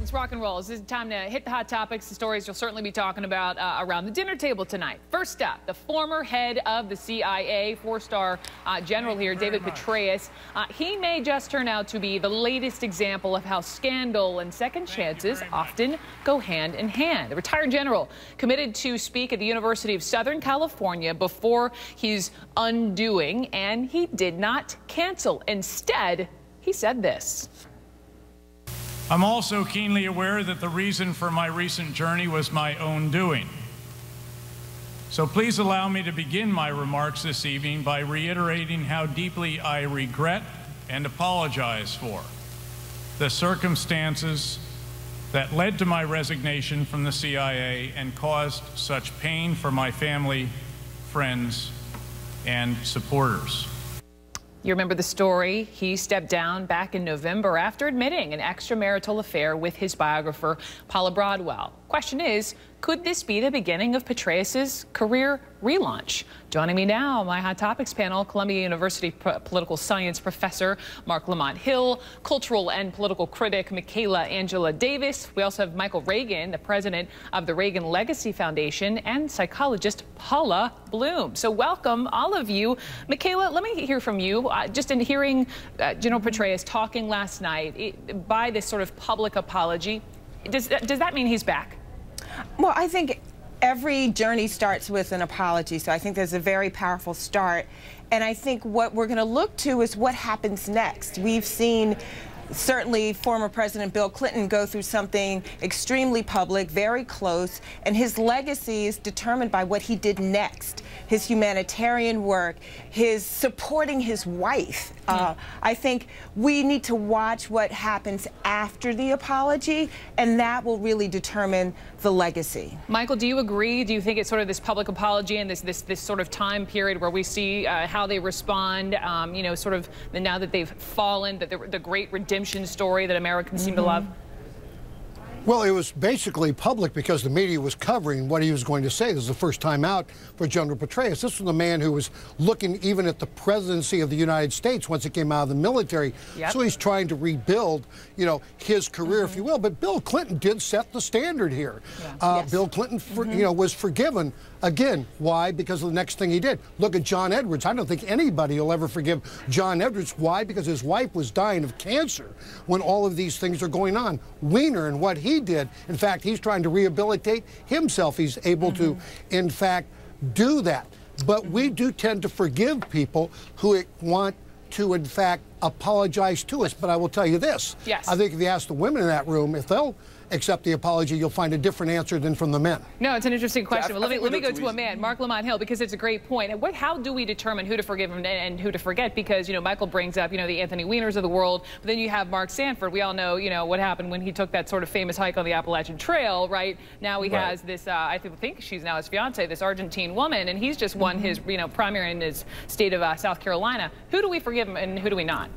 let's rock and roll. This is time to hit the hot topics, the stories you'll certainly be talking about around the dinner table tonight. First up, the former head of the CIA, four-star general here, David Petraeus. He may just turn out to be the latest example of how scandal and second chances often go hand in hand. The retired general committed to speak at the University of Southern California before his undoing, and he did not cancel. Instead, he said this. I'm also keenly aware that the reason for my recent journey was my own doing. So please allow me to begin my remarks this evening by reiterating how deeply I regret and apologize for the circumstances that led to my resignation from the CIA and caused such pain for my family, friends, and supporters. You remember the story. He stepped down back in November after admitting an extramarital affair with his biographer, Paula Broadwell. Question is, could this be the beginning of Petraeus' career relaunch? Joining me now, my Hot Topics panel, Columbia University political science professor Mark Lamont Hill, cultural and political critic Michaela Angela Davis. We also have Michael Reagan, the president of the Reagan Legacy Foundation, and psychologist Paula Bloom. So welcome, all of you. Michaela, let me hear from you. Just in hearing General Petraeus talking last night, by this sort of public apology, does that mean he's back? Well, I think every journey starts with an apology, so I think there's a very powerful start. And I think what we're going to look to is what happens next. We've seen certainly former President Bill Clinton go through something extremely public, very close, and his legacy is determined by what he did next. His humanitarian work, his supporting his wife. I think we need to watch what happens after the apology, and that will really determine the legacy. Michael, do you agree? Do you think it's sort of this public apology and this sort of time period where we see how they respond, you know, sort of now that they've fallen, that the great redemption story that Americans seem to love? Well, it was basically public because the media was covering what he was going to say. This is the first time out for General Petraeus. This was the man who was looking even at the presidency of the United States once he came out of the military. Yep. So he's trying to rebuild, you know, his career, if you will. But Bill Clinton did set the standard here. Yeah. Bill Clinton, you know, was forgiven. Again, why? Because of the next thing he did. Look at John Edwards. I don't think anybody will ever forgive John Edwards. Why? Because his wife was dying of cancer when all of these things are going on. Weiner and what he did. In fact, he's trying to rehabilitate himself. He's able to, in fact, do that. But we do tend to forgive people who want to, in fact, apologize to us. But I will tell you this. Yes. I think if you ask the women in that room, if they'll accept the apology, you'll find a different answer than from the men. No, it's an interesting question. But let me go to a man, Mark Lamont Hill, because it's a great point. And how do we determine who to forgive and who to forget? Because, you know, Michael brings up, you know, the Anthony Wieners of the world, but then you have Mark Sanford. We all know, you know, what happened when he took that sort of famous hike on the Appalachian Trail, right? Now he has this, I think she's now his fiance, this Argentine woman, and he's just won his, you know, primary in his state of South Carolina. Who do we forgive and who do we not?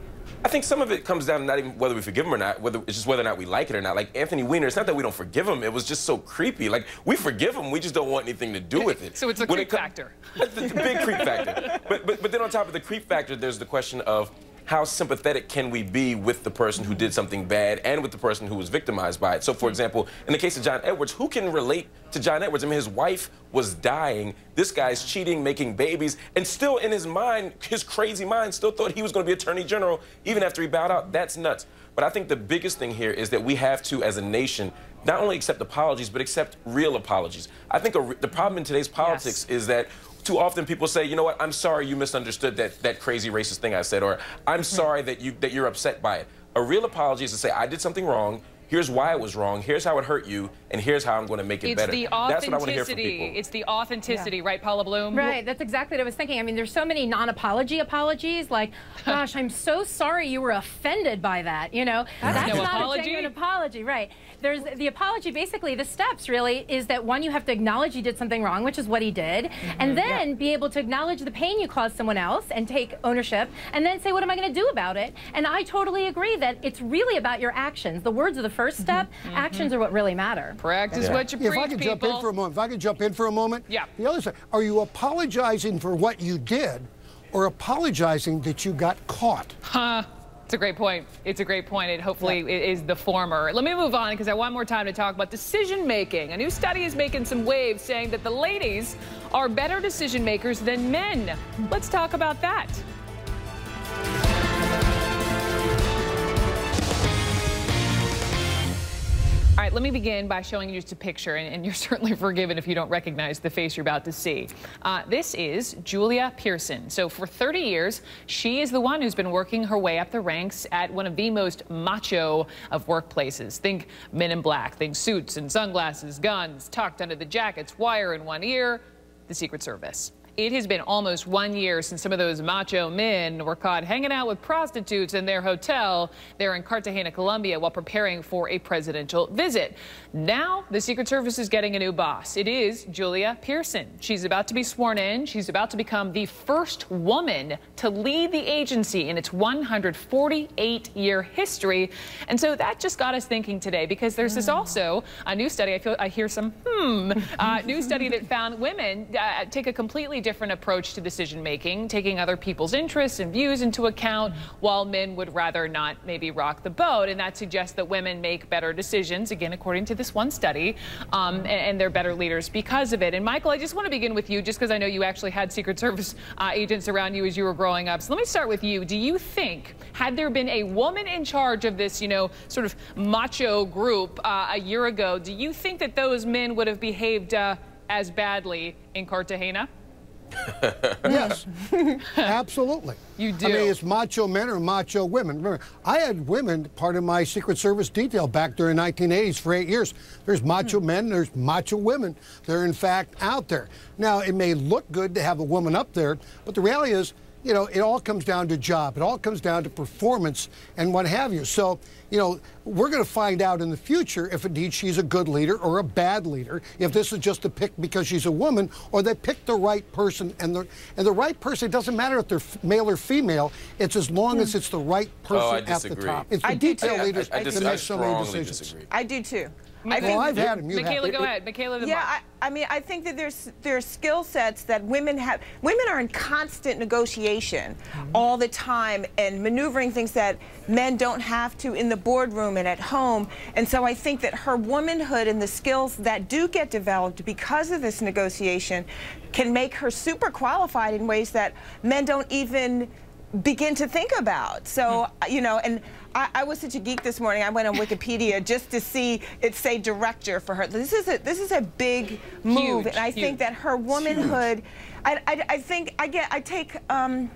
I think some of it comes down to not even whether we forgive him or not, it's just whether or not we like it or not. Like Anthony Weiner, it's not that we don't forgive him, it was just so creepy. Like, we forgive him, we just don't want anything to do with it. So it's a creep factor. It's a big creep factor. But then on top of the creep factor, there's the question of how sympathetic can we be with the person who did something bad and with the person who was victimized by it. So, for example, in the case of John Edwards, who can relate to John Edwards? I mean, his wife was dying, this guy's cheating, making babies, and still in his mind, his crazy mind, still thought he was going to be Attorney General even after he bowed out. That's nuts. But I think the biggest thing here is that we have to, as a nation, not only accept apologies, but accept real apologies. I think the problem in today's politics is that too often people say, you know what, I'm sorry you misunderstood that crazy racist thing I said, or I'm sorry that you're upset by it. A real apology is to say, I did something wrong, here's why it was wrong, here's how it hurt you, and here's how I'm going to make it better. That's what I want to hear from people. It's the authenticity, right, Paula Bloom? Right, that's exactly what I was thinking. I mean, there's so many non-apology apologies, like, gosh, I'm so sorry you were offended by that, you know? That's no not apology? a genuine apology, right. There's the apology, basically, the steps, really, is that, one, you have to acknowledge you did something wrong, which is what he did, and then be able to acknowledge the pain you caused someone else and take ownership, and then say, what am I going to do about it? And I totally agree that it's really about your actions. The words are the first step. Actions are what really matter. Practice what you preach, If I could jump in for a moment, the other side, are you apologizing for what you did or apologizing that you got caught? It's a great point. It's a great point. It hopefully it is the former. Let me move on because I want more time to talk about decision making. A new study is making some waves saying that the ladies are better decision makers than men. Let's talk about that. All right, let me begin by showing you just a picture, and you're certainly forgiven if you don't recognize the face you're about to see. This is Julia Pearson. So for 30 years, she is the one who's been working her way up the ranks at one of the most macho of workplaces. Think Men in Black, think suits and sunglasses, guns, tucked under the jackets, wire in one ear, the Secret Service. It has been almost 1 year since some of those macho men were caught hanging out with prostitutes in their hotel there in Cartagena, Colombia, while preparing for a presidential visit. Now, the Secret Service is getting a new boss. It is Julia Pearson. She's about to be sworn in. She's about to become the first woman to lead the agency in its 148-year history. And so that just got us thinking today, because there's this also a new study. I hear some new study that found women take a completely different approach to decision making, taking other people's interests and views into account, while men would rather not maybe rock the boat. And that suggests that women make better decisions, again, according to this one study, and they're better leaders because of it. And Michael, I just want to begin with you, just because I know you actually had Secret Service agents around you as you were growing up. So let me start with you. Do you think, had there been a woman in charge of this, you know, sort of macho group a year ago, do you think that those men would have behaved as badly in Cartagena? Yes, absolutely. You do. I mean, it's macho men or macho women. Remember, I had women part of my Secret Service detail back during the 1980s for 8 years. There's macho men, there's macho women. They're, in fact, out there. Now, it may look good to have a woman up there, but the reality is, you know, it all comes down to job. It all comes down to performance and what have you. So, you know, we're going to find out in the future if indeed she's a good leader or a bad leader, if this is just a pick because she's a woman, or they picked the right person. And the right person, it doesn't matter if they're male or female, it's as long as it's the right person at the top. It's the detail leaders that make so many decisions. Disagree. I do too. Well, I've had them. Michaela, go ahead. Michaela, yeah, I mean, I think that there's skill sets that women have. Women are in constant negotiation all the time and maneuvering things that men don't have to in the boardroom and at home. And so I think that her womanhood and the skills that do get developed because of this negotiation can make her super qualified in ways that men don't even begin to think about. So, you know, and I was such a geek this morning. I went on Wikipedia just to see it say director for her. This is a big move, and I think that her womanhood. I think I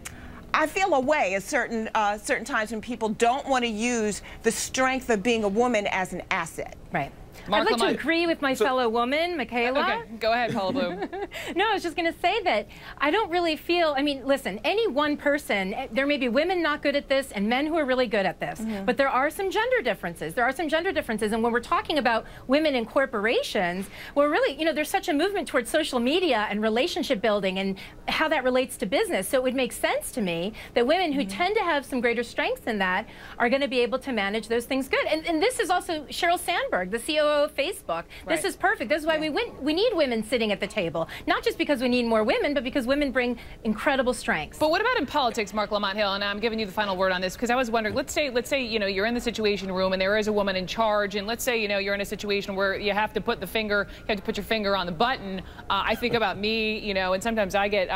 feel a way at certain times when people don't want to use the strength of being a woman as an asset. Right. Mark, I'd like to agree with my fellow woman, Michaela. Okay, go ahead, Paula Bloom. No, I was just going to say that I don't really feel, I mean, listen, any one person, there may be women not good at this and men who are really good at this, but there are some gender differences. There are some gender differences, and when we're talking about women in corporations, we're really, you know, there's such a movement towards social media and relationship building and how that relates to business. So it would make sense to me that women who tend to have some greater strengths in that are going to be able to manage those things good. And this is also Sheryl Sandberg, the COO of Facebook. This is perfect. This is why we need women sitting at the table. Not just because we need more women, but because women bring incredible strengths. But what about in politics, Mark Lamont Hill? And I'm giving you the final word on this, because I was wondering, let's say, you know, you're in the Situation Room and there is a woman in charge, and let's say, you know, you're in a situation where you have to put your finger on the button. I think about me, you know, and sometimes I get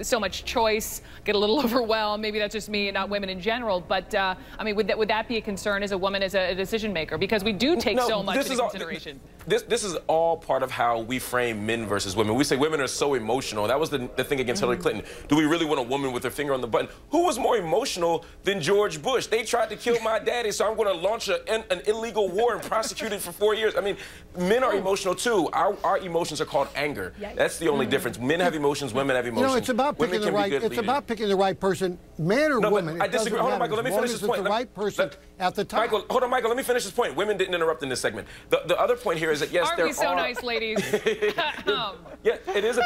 so much choice, get a little overwhelmed. Maybe that's just me and not women in general. But I mean, would that be a concern as a woman, as a decision maker? Because we do take so much into consideration. This is all part of how we frame men versus women. We say women are so emotional. That was the thing against Hillary Clinton. Do we really want a woman with her finger on the button? Who was more emotional than George Bush? They tried to kill my daddy, so I'm going to launch an illegal war and prosecute it for 4 years. I mean, men are emotional too. Our emotions are called anger. That's the only difference. Men have emotions, women have emotions. You know, it's about picking the right. It's about picking the right person, man or woman. I disagree. Hold on, Michael. Let me finish this point. The right person at the top. Michael, hold on, Michael. Let me finish this point. Women didn't interrupt in this segment. The other point here is that, yes, Aren't we so nice, ladies? Yeah, it is.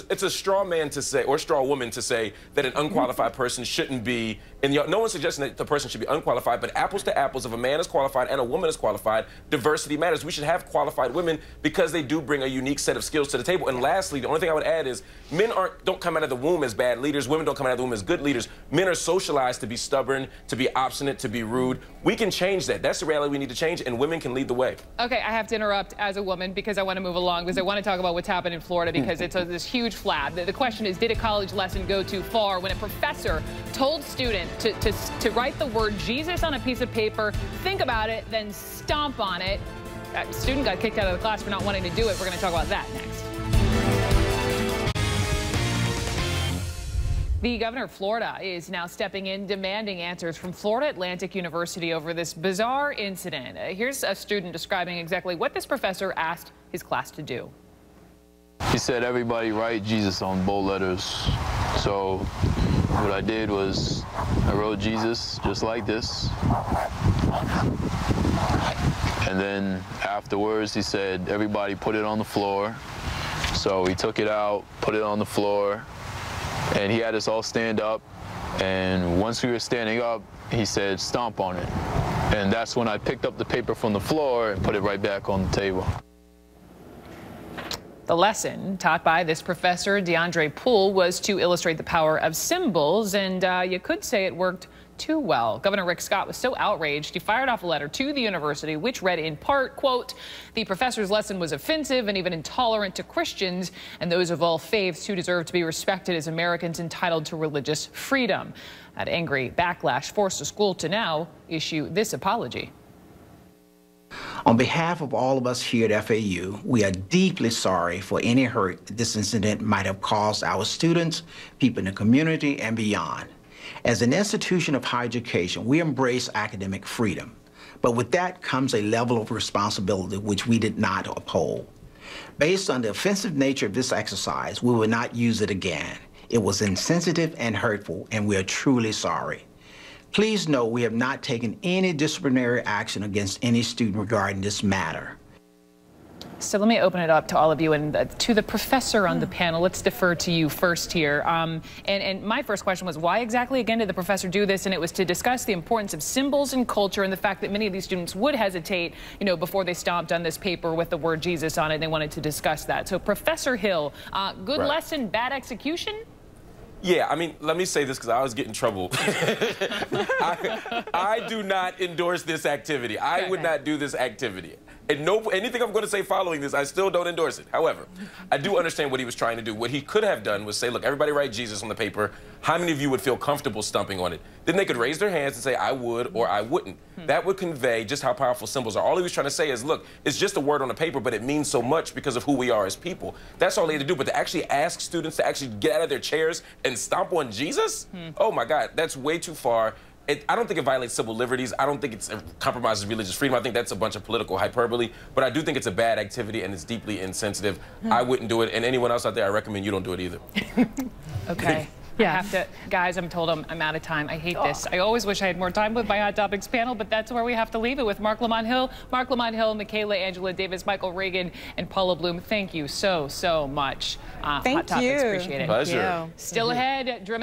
It's a straw man to say, or straw woman to say, that an unqualified person shouldn't be. And no one's suggesting that the person should be unqualified, but apples to apples, if a man is qualified and a woman is qualified, diversity matters. We should have qualified women because they do bring a unique set of skills to the table. And lastly, the only thing I would add is men don't come out of the womb as bad leaders. Women don't come out of the womb as good leaders. Men are socialized to be stubborn, to be obstinate, to be rude. We can change that. That's the reality we need to change, and women can lead the way. Okay, I have to interrupt as a woman because I want to move along, because I want to talk about what's happened in Florida, because it's this huge flab. The question is, did a college lesson go too far when a professor told students to write the word Jesus on a piece of paper, think about it, then stomp on it? That student got kicked out of the class for not wanting to do it. We're going to talk about that next. The governor of Florida is now stepping in, demanding answers from Florida Atlantic University over this bizarre incident. Here's a student describing exactly what this professor asked his class to do. He said, everybody write Jesus on bold letters. So what I did was I wrote Jesus just like this. And then afterwards he said, everybody put it on the floor. So we took it out, put it on the floor, and he had us all stand up. And once we were standing up, he said, stomp on it. And that's when I picked up the paper from the floor and put it right back on the table. The lesson taught by this professor, DeAndre Poole, was to illustrate the power of symbols, and you could say it worked too well. Governor Rick Scott was so outraged, he fired off a letter to the university, which read in part, quote, the professor's lesson was offensive and even intolerant to Christians and those of all faiths who deserve to be respected as Americans entitled to religious freedom. That angry backlash forced the school to now issue this apology. On behalf of all of us here at FAU, we are deeply sorry for any hurt this incident might have caused our students, people in the community, and beyond. As an institution of higher education, we embrace academic freedom, but with that comes a level of responsibility which we did not uphold. Based on the offensive nature of this exercise, we will not use it again. It was insensitive and hurtful, and we are truly sorry. Please know we have not taken any disciplinary action against any student regarding this matter. So let me open it up to all of you and to the professor on the panel. Let's defer to you first here. And my first question was, why exactly, again, did the professor do this? And it was to discuss the importance of symbols and culture and the fact that many of these students would hesitate, you know, before they stomped on this paper with the word Jesus on it. They wanted to discuss that. So Professor Hill, good lesson, bad execution? Yeah, I mean, let me say this because I always get in trouble. I do not endorse this activity. I would not do this activity. And anything I'm going to say following this, I still don't endorse it. However, I do understand what he was trying to do. What he could have done was say, look, everybody write Jesus on the paper. How many of you would feel comfortable stumping on it? Then they could raise their hands and say, I would or I wouldn't. That would convey just how powerful symbols are. All he was trying to say is, look, it's just a word on the paper, but it means so much because of who we are as people. That's all they had to do. But to actually ask students to actually get out of their chairs and stomp on Jesus? Oh, my God, that's way too far. I don't think it violates civil liberties. I don't think it compromises religious freedom. I think that's a bunch of political hyperbole. But I do think it's a bad activity and it's deeply insensitive. I wouldn't do it. And anyone else out there, I recommend you don't do it either. Okay. Yeah. I have to, guys, I'm told I'm out of time. I hate this. I always wish I had more time with my Hot Topics panel, but that's where we have to leave it with Mark Lamont Hill, Michaela Angela Davis, Michael Reagan, and Paula Bloom. Thank you so much. Thank Hot Topics, you. appreciate it. Pleasure. Still ahead, dramatic.